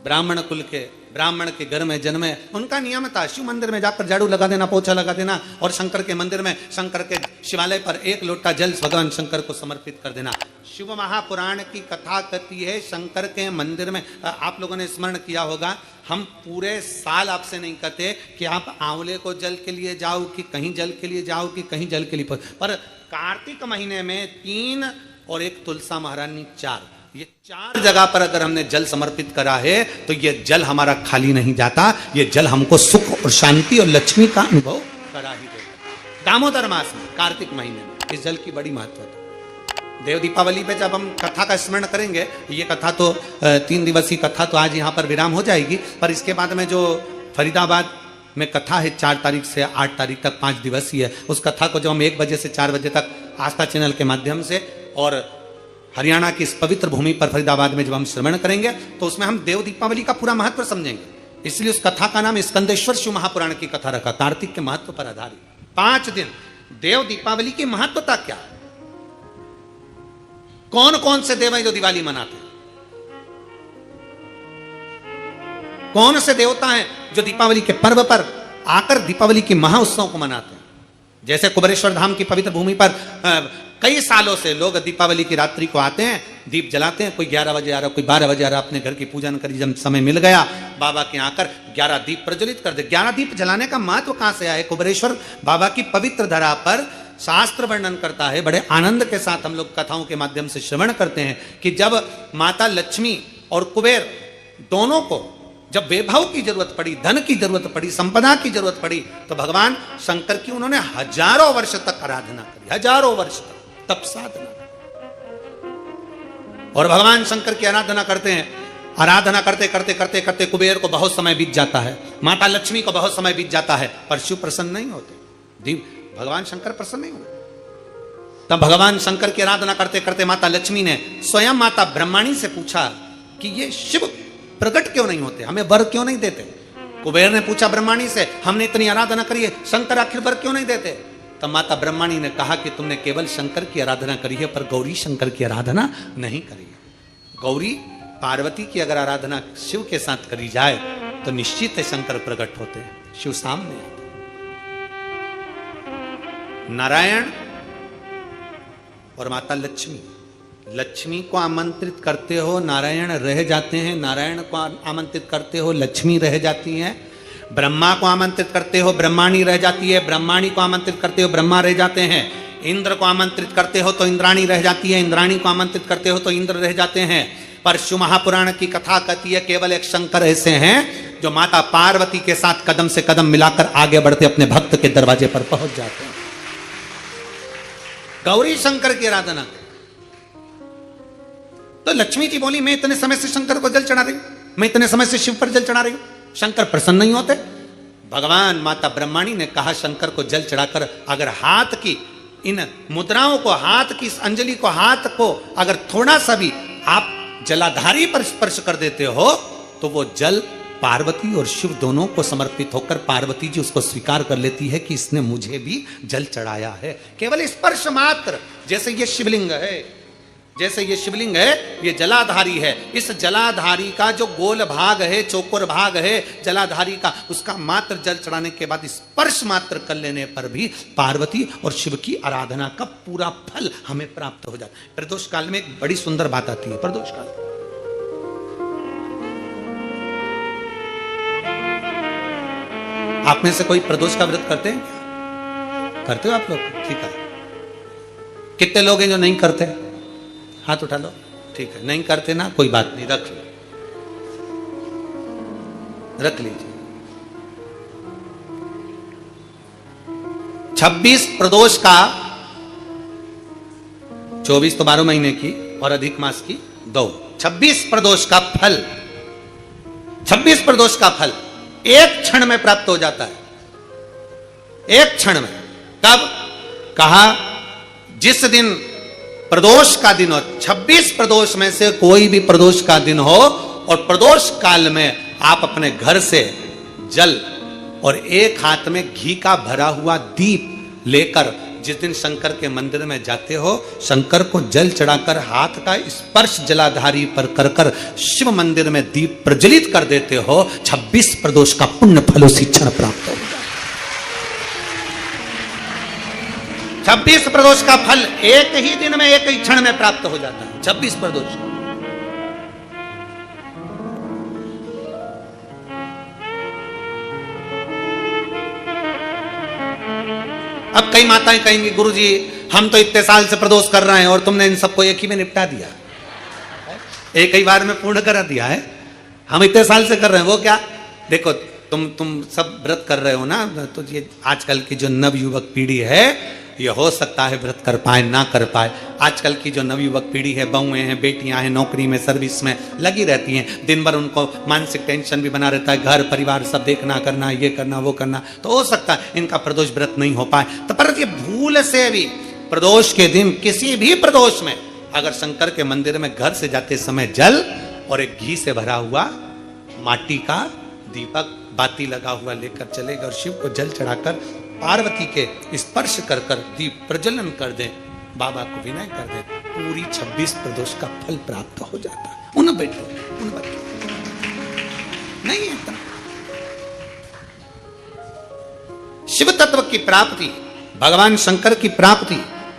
Speaker 1: ब्राह्मण कुल के, ब्राह्मण के घर में जन्मे, उनका नियम था शिव मंदिर में जाकर झाड़ू लगा देना, पोछा लगा देना, और शंकर के मंदिर में, शंकर के शिवालय पर एक लोटा जल भगवान शंकर को समर्पित कर देना। शिव महापुराण की कथा कहती है शंकर के मंदिर में, आप लोगों ने स्मरण किया होगा, हम पूरे साल आपसे नहीं कहते कि आप आंवले को जल के लिए जाओ, कि कहीं जल के लिए जाओ, कि कहीं जल के लिए, पर कार्तिक महीने में 3 और एक तुलसा महारानी 4, ये 4 जगह पर अगर हमने जल समर्पित करा है तो ये जल हमारा खाली नहीं जाता, ये जल हमको सुख और शांति और लक्ष्मी का अनुभव करा ही देता। दामोदर मास में, कार्तिक महीने में इस जल की बड़ी महत्वता। देव दीपावली पे जब हम कथा का स्मरण करेंगे, ये कथा तो 3 दिवसीय कथा तो आज यहाँ पर विराम हो जाएगी, पर इसके बाद में जो फरीदाबाद में कथा है 4 तारीख से 8 तारीख तक 5 दिवसीय है, उस कथा को जो हम 1 बजे से 4 बजे तक आस्था चैनल के माध्यम से और हरियाणा की इस पवित्र भूमि पर फरीदाबाद में जब हम श्रवण करेंगे तो उसमें हम देव दीपावली का पूरा महत्व समझेंगे। इसलिए उस कथा का नाम स्कंदेश्वर शिव महापुराण की कथा रखा, कार्तिक के महत्व पर आधारित। 5 दिन देव दीपावली की महत्वता क्या है? कौन कौन से देव हैं जो दिवाली मनाते हैं? कौन से देवता हैं जो दीपावली के पर्व पर आकर दीपावली की महाउत्सव को मनाते हैं? जैसे कुबेरेश्वर धाम की पवित्र भूमि पर कई सालों से लोग दीपावली की रात्रि को आते हैं, दीप जलाते हैं। कोई 11 बजे आ रहा, कोई 12 बजे आ रहा, अपने घर की पूजन करी, जब समय मिल गया बाबा के आकर 11 दीप प्रज्वलित कर दे। 11 दीप जलाने का महत्व कहां से आया है? कुबेरेश्वर बाबा की पवित्र धरा पर शास्त्र वर्णन करता है। बड़े आनंद के साथ हम लोग कथाओं के माध्यम से श्रवण करते हैं कि जब माता लक्ष्मी और कुबेर दोनों को जब वैभव की जरूरत पड़ी, धन की जरूरत पड़ी, संपदा की जरूरत पड़ी, तो भगवान शंकर की उन्होंने हजारों वर्ष तक आराधना करी, हजारों वर्ष तक तप साधना। और भगवान शंकर की आराधना करते हैं। आराधना करते करते करते करते कुबेर को बहुत समय बीत जाता है, माता लक्ष्मी को बहुत समय बीत जाता है, पर शिव प्रसन्न नहीं होते, भगवान शंकर प्रसन्न नहीं हुए। तब भगवान शंकर की आराधना करते करते माता लक्ष्मी ने स्वयं माता ब्रह्माणी से पूछा कि ये शिव प्रकट क्यों नहीं होते, हमें वर क्यों नहीं देते? कुबेर ने पूछा ब्रह्माणी से, हमने इतनी आराधना करी है, शंकर आखिर वर क्यों नहीं देते? तब माता ब्रह्माणी ने कहा कि तुमने केवल शंकर की आराधना करी है, पर गौरी शंकर की आराधना नहीं करी है। गौरी पार्वती की अगर आराधना शिव के साथ करी जाए तो निश्चित है शंकर प्रकट होते हैं, शिव सामने आते। नारायण और माता लक्ष्मी, लक्ष्मी को आमंत्रित करते हो नारायण रह जाते हैं, नारायण को आमंत्रित करते हो लक्ष्मी रह जाती हैं, ब्रह्मा को आमंत्रित करते हो ब्रह्माणी रह जाती है, ब्रह्माणी को आमंत्रित करते हो ब्रह्मा रह जाते हैं, इंद्र को आमंत्रित करते हो तो इंद्राणी रह जाती है, इंद्राणी को आमंत्रित करते हो तो इंद्र रह जाते हैं। पर शिव महापुराण की कथा कहती है केवल एक शंकर ऐसे हैं जो माता पार्वती के साथ कदम से कदम मिलाकर आगे बढ़ते अपने भक्त के दरवाजे पर पहुंच जाते हैं। गौरी शंकर की आराधना। तो लक्ष्मी जी बोली मैं इतने समय से शंकर को जल चढ़ा रही हूं, मैं इतने समय से शिव पर जल चढ़ा रही हूं, शंकर प्रसन्न नहीं होते? भगवान माता ब्रह्माणी ने कहा शंकर को जल चढ़ाकर अगर हाथ की इन मुद्राओं को, हाथ की इस अंजलि को, हाथ को अगर थोड़ा सा भी आप जलाधारी पर स्पर्श कर देते हो तो वो जल पार्वती और शिव दोनों को समर्पित होकर पार्वती जी उसको स्वीकार कर लेती है कि इसने मुझे भी जल चढ़ाया है। केवल स्पर्श मात्र। जैसे ये शिवलिंग है, जैसे ये शिवलिंग है, ये जलाधारी है, इस जलाधारी का जो गोल भाग है, चौकोर भाग है जलाधारी का, उसका मात्र जल चढ़ाने के बाद स्पर्श मात्र कर लेने पर भी पार्वती और शिव की आराधना का पूरा फल हमें प्राप्त हो जाता है। प्रदोष काल में एक बड़ी सुंदर बात आती है। प्रदोष काल आप में से कोई प्रदोष का व्रत करते हैं? करते हो आप लोग? ठीक है। कितने लोग हैं जो नहीं करते? हाथ उठा लो। ठीक है, नहीं करते ना, कोई बात नहीं, रख लो, रख लीजिए। 26 प्रदोष का, 24 तो 12 महीने की और अधिक मास की 2, 26 प्रदोष का फल, 26 प्रदोष का फल एक क्षण में प्राप्त हो जाता है। एक क्षण में। कब? कहा जिस दिन प्रदोष का दिन हो, 26 प्रदोष में से कोई भी प्रदोष का दिन हो और प्रदोष काल में आप अपने घर से जल और एक हाथ में घी का भरा हुआ दीप लेकर जिस दिन शंकर के मंदिर में जाते हो, शंकर को जल चढ़ाकर हाथ का स्पर्श जलाधारी पर कर कर शिव मंदिर में दीप प्रज्वलित कर देते हो, 26 प्रदोष का पुण्य फल उसी क्षण प्राप्त हो जाता है। 26 प्रदोष का फल एक ही दिन में, एक ही क्षण में प्राप्त हो जाता है। 26 प्रदोष। अब कई माताएं कहेंगी गुरुजी हम तो इतने साल से प्रदोष कर रहे हैं और तुमने इन सबको एक ही में निपटा दिया, एक ही बार में पूर्ण करा दिया है। हम इतने साल से कर रहे हैं, वो क्या? देखो तुम सब व्रत कर रहे हो ना, तो ये आजकल की जो नवयुवक पीढ़ी है, ये हो सकता है व्रत कर पाए ना कर पाए। आजकल की जो नवयुवक पीढ़ी है, बहुएं हैं, बेटियां हैं, नौकरी में, सर्विस में लगी रहती हैं, दिन भर उनको मानसिक टेंशन भी बना रहता है, घर परिवार सब देखना करना, ये करना वो करना, तो हो सकता है इनका प्रदोष व्रत नहीं हो पाए। तो पर ये भूल से भी प्रदोष के दिन, किसी भी प्रदोष में अगर शंकर के मंदिर में घर से जाते समय जल और एक घी से भरा हुआ माटी का दीपक बाती लगा हुआ लेकर चलेगा और शिव को जल चढ़ाकर पार्वती के स्पर्श कर कर दीप प्रज्वलन कर दें, बाबा को विनय कर दें, पूरी 26 प्रदोष का फल प्राप्त हो जाता है। उन बैठो नहीं है इतना। शिव तत्व की प्राप्ति, भगवान शंकर की प्राप्ति,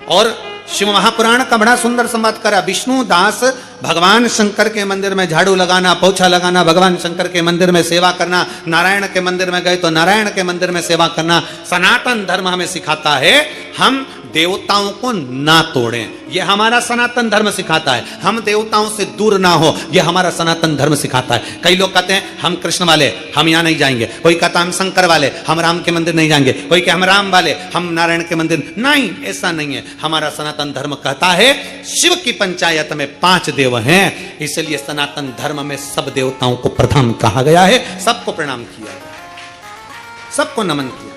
Speaker 1: और शिव महापुराण का बड़ा सुंदर संवाद करा। विष्णु दास भगवान शंकर के मंदिर में झाड़ू लगाना, पोछा लगाना, भगवान शंकर के मंदिर में सेवा करना, नारायण के मंदिर में गए तो नारायण के मंदिर में सेवा करना। सनातन धर्म हमें सिखाता है हम देवताओं को ना तोड़ें, यह हमारा सनातन धर्म सिखाता है। हम देवताओं से दूर ना हो, यह हमारा सनातन धर्म सिखाता है। कई लोग कहते हैं हम कृष्ण वाले हम यहाँ नहीं जाएंगे, कोई कहता हम शंकर वाले हम राम के मंदिर नहीं जाएंगे, कोई कहता हम राम वाले हम नारायण के मंदिर। नहीं, ऐसा नहीं है। हमारा सनातन धर्म कहता है शिव की पंचायत में 5 देव हैं, इसलिए सनातन धर्म में सब देवताओं को प्रथम कहा गया है, सबको प्रणाम किया गया, सबको नमन किया।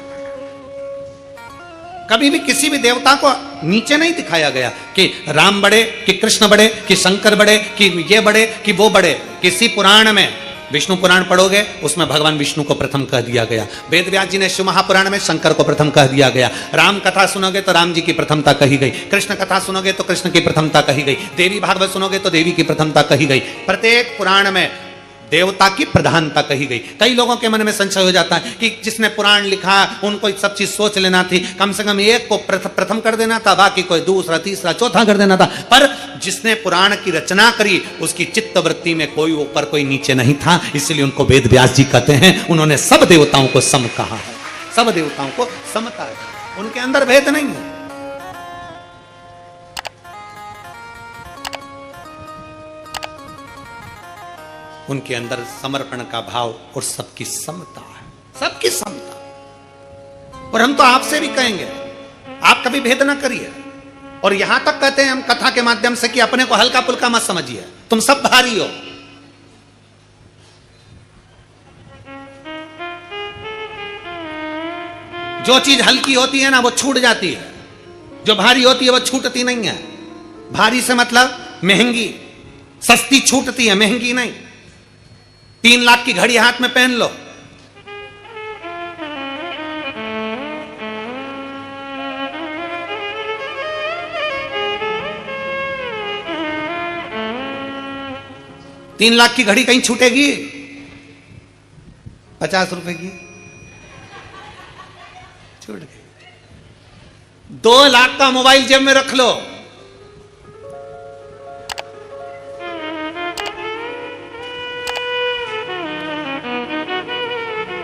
Speaker 1: कभी भी किसी भी देवता को नीचे नहीं दिखाया गया कि राम बड़े, कि कृष्ण बड़े, कि शंकर बड़े, कि ये बड़े, कि वो बड़े। किसी पुराण में, विष्णु पुराण पढ़ोगे उसमें भगवान विष्णु को प्रथम कह दिया गया। वेद व्यास जी ने शिव महापुराण में शंकर को प्रथम कह दिया गया। राम कथा सुनोगे तो राम जी की प्रथमता कही गई, कृष्ण कथा सुनोगे तो कृष्ण की प्रथमता कही गई, देवी भागवत सुनोगे तो देवी की प्रथमता कही गई। प्रत्येक पुराण में देवता की प्रधानता कही गई। कई लोगों के मन में संशय हो जाता है कि जिसने पुराण लिखा उनको सब चीज सोच लेना थी, कम से कम एक को प्रथम कर देना था, बाकी कोई दूसरा तीसरा चौथा कर देना था। पर जिसने पुराण की रचना करी उसकी चित्त वृत्ति में कोई ऊपर कोई नीचे नहीं था, इसलिए उनको वेद व्यास जी कहते हैं। उन्होंने सब देवताओं को सम कहा है, सब देवताओं को समता है, उनके अंदर भेद नहीं है। उनके अंदर समर्पण का भाव और सबकी समता है, सबकी समता। और हम तो आपसे भी कहेंगे आप कभी भेद ना करिए। और यहां तक कहते हैं हम कथा के माध्यम से कि अपने को हल्का पुल्का मत समझिए, तुम सब भारी हो। जो चीज हल्की होती है ना वो छूट जाती है, जो भारी होती है वो छूटती नहीं है। भारी से मतलब महंगी, सस्ती छूटती है, महंगी नहीं। 3 लाख की घड़ी हाथ में पहन लो, तीन लाख की घड़ी कहीं छूटेगी? 50 रुपए की छूट गई। 2 लाख का मोबाइल जेब में रख लो,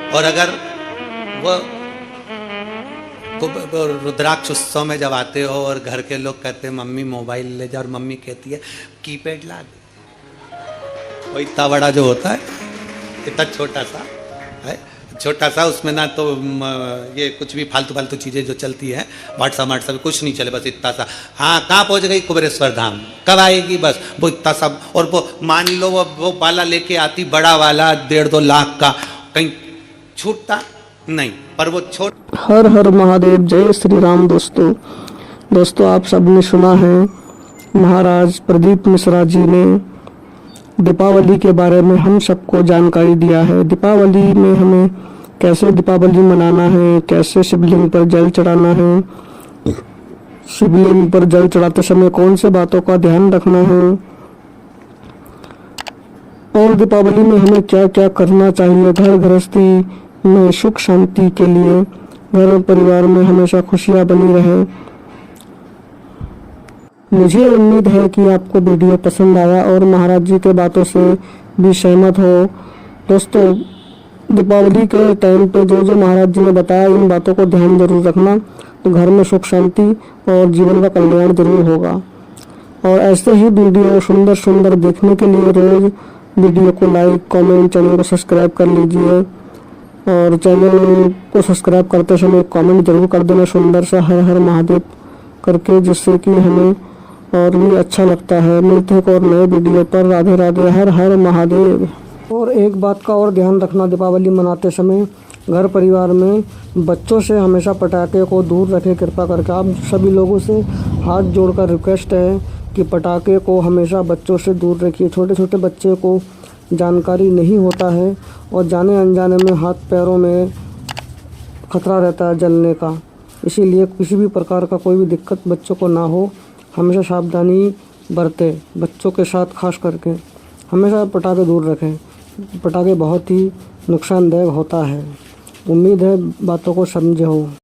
Speaker 1: और अगर वो रुद्राक्ष उत्सव में जब आते हो और घर के लोग कहते हैं मम्मी मोबाइल ले जा, और मम्मी कहती है कीपैड ला दे, वो इतना बड़ा जो होता है, इतना छोटा सा है, छोटा सा, उसमें ना तो ये कुछ भी फालतू फालतू चीज़ें जो चलती है, व्हाट्सएप कुछ नहीं चले, बस इतना सा। हाँ, कहाँ पहुँच गई? कुबेरेश्वर धाम कब आएगी? बस वो इतना सा। और वो मान लो वो वाला लेके आती, बड़ा वाला 1.5-2 लाख का, कहीं छूटता नहीं, पर वो छोट।
Speaker 5: हर हर महादेव, जय श्री राम। दोस्तों आप सबने सुना है महाराज प्रदीप मिश्रा जी ने दीपावली के बारे में हम सबको जानकारी दिया है। दीपावली में हमें कैसे दीपावली मनाना है, कैसे शिवलिंग पर जल चढ़ाना है, शिवलिंग पर जल चढ़ाते समय कौन से बातों का ध्यान रखना है, और दीपावली में हमें क्या क्या करना चाहिए घर गृहस्थी में सुख शांति के लिए, घर परिवार में हमेशा खुशियां बनी रहे। मुझे उम्मीद है कि आपको वीडियो पसंद आया और महाराज जी के बातों से भी सहमत हो। दोस्तों दीपावली के टाइम पे जो महाराज जी ने बताया, इन बातों को ध्यान जरूर रखना, तो घर में सुख शांति और जीवन का कल्याण जरूर होगा। और ऐसे ही वीडियो सुंदर सुंदर देखने के लिए रोज वीडियो को लाइक कमेंट, चैनल को सब्सक्राइब कर लीजिए, और चैनल को सब्सक्राइब करते समय कमेंट जरूर कर देना सुंदर सा हर हर महादेव करके, जिससे कि हमें और भी अच्छा लगता है। मिलते हैं और नए वीडियो पर। राधे राधे, हर हर महादेव। और एक बात का और ध्यान रखना, दीपावली मनाते समय घर परिवार में बच्चों से हमेशा पटाखे को दूर रखें कृपा करके। आप सभी लोगों से हाथ जोड़कर रिक्वेस्ट है कि पटाखे को हमेशा बच्चों से दूर रखिए। छोटे छोटे बच्चे को जानकारी नहीं होता है और जाने अनजाने में हाथ पैरों में खतरा रहता है जलने का। इसीलिए किसी भी प्रकार का कोई भी दिक्कत बच्चों को ना हो, हमेशा सावधानी बरतें। बच्चों के साथ खास करके हमेशा पटाखे दूर रखें। पटाखे बहुत ही नुकसानदायक होता है। उम्मीद है बातों को समझे हो।